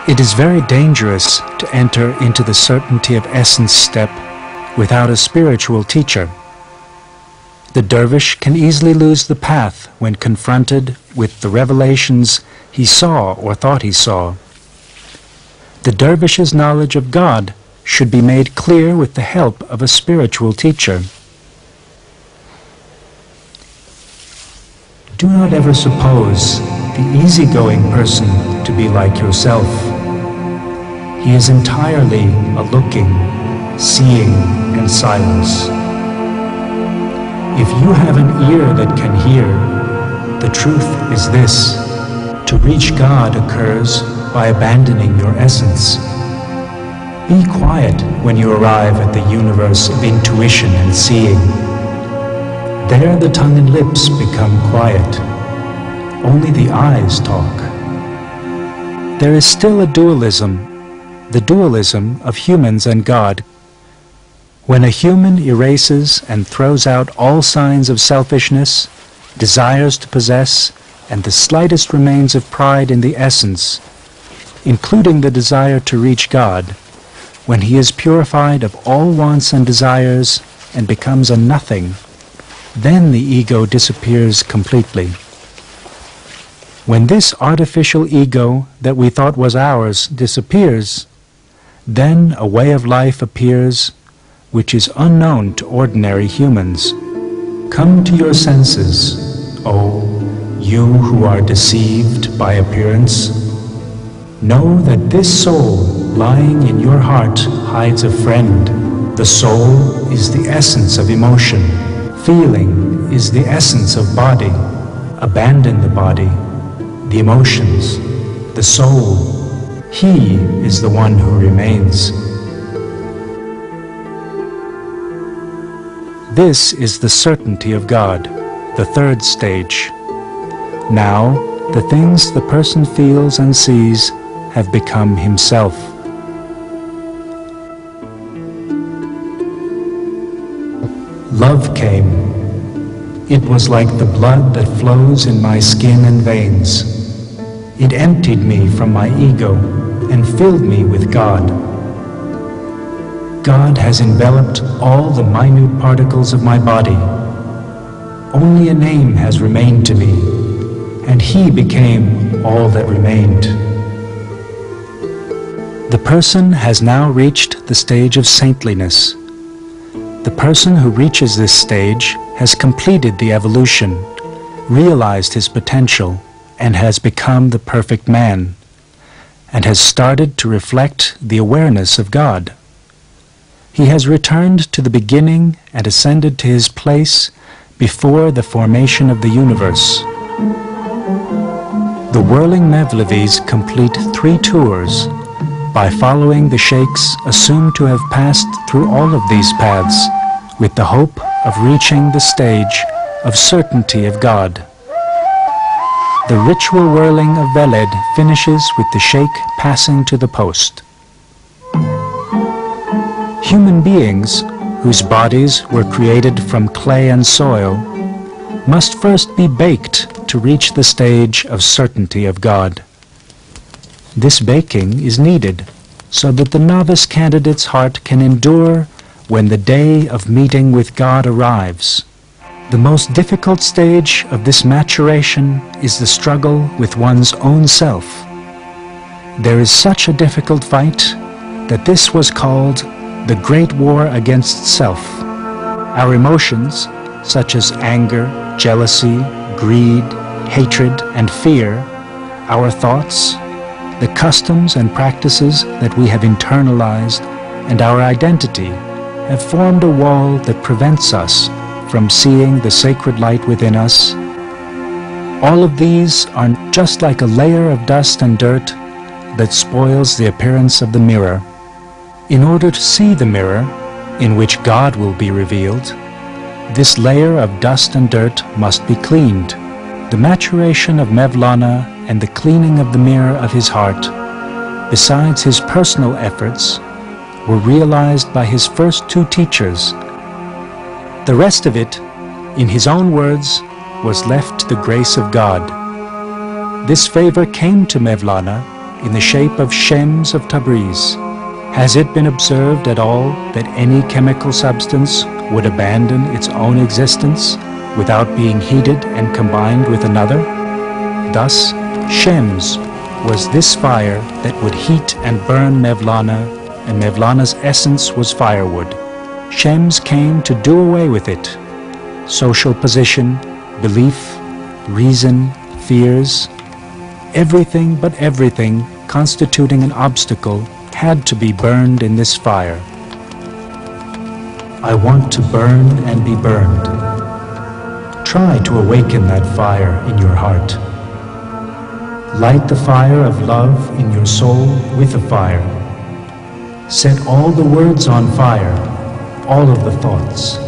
It is very dangerous to enter into the certainty of essence step without a spiritual teacher. The dervish can easily lose the path when confronted with the revelations he saw or thought he saw. The dervish's knowledge of God should be made clear with the help of a spiritual teacher. Do not ever suppose the easygoing person to be like yourself. He is entirely a looking, seeing, and silence. If you have an ear that can hear, the truth is this: to reach God occurs by abandoning your essence. Be quiet when you arrive at the universe of intuition and seeing. There the tongue and lips become quiet. Only the eyes talk. There is still a dualism, the dualism of humans and God. When a human erases and throws out all signs of selfishness, desires to possess, and the slightest remains of pride in the essence, including the desire to reach God, when he is purified of all wants and desires and becomes a nothing, then the ego disappears completely. When this artificial ego that we thought was ours disappears, then a way of life appears which is unknown to ordinary humans. Come to your senses, O you who are deceived by appearance. Know that this soul lying in your heart hides a friend. The soul is the essence of emotion. Feeling is the essence of body. Abandon the body, the emotions, the soul. He is the one who remains. This is the certainty of God, the third stage. Now, the things the person feels and sees have become himself. Love came. It was like the blood that flows in my skin and veins. It emptied me from my ego and filled me with God. God has enveloped all the minute particles of my body. Only a name has remained to me, and He became all that remained. The person has now reached the stage of saintliness. The person who reaches this stage has completed the evolution, realized his potential, and has become the perfect man, and has started to reflect the awareness of God. He has returned to the beginning and ascended to his place before the formation of the universe. The whirling Mevlevis complete 3 tours by following the sheikhs assumed to have passed through all of these paths with the hope of reaching the stage of certainty of God. The ritual whirling of Veled finishes with the sheikh passing to the post. Human beings, whose bodies were created from clay and soil, must first be baked to reach the stage of certainty of God. This baking is needed so that the novice candidate's heart can endure when the day of meeting with God arrives. The most difficult stage of this maturation is the struggle with one's own self. There is such a difficult fight that this was called the Great War Against Self. Our emotions, such as anger, jealousy, greed, hatred, and fear, our thoughts, the customs and practices that we have internalized, and our identity have formed a wall that prevents us from seeing the sacred light within us. All of these are just like a layer of dust and dirt that spoils the appearance of the mirror. In order to see the mirror, in which God will be revealed, this layer of dust and dirt must be cleaned. The maturation of Mevlana and the cleaning of the mirror of his heart, besides his personal efforts, were realized by his first 2 teachers. The rest of it, in his own words, was left to the grace of God. This favor came to Mevlana in the shape of Shems of Tabriz. Has it been observed at all that any chemical substance would abandon its own existence without being heated and combined with another? Thus, Shems was this fire that would heat and burn Mevlana, and Mevlana's essence was firewood. Shems came to do away with it. Social position, belief, reason, fears, everything but everything constituting an obstacle had to be burned in this fire. I want to burn and be burned. Try to awaken that fire in your heart. Light the fire of love in your soul with a fire. Set all the words on fire, all of the thoughts.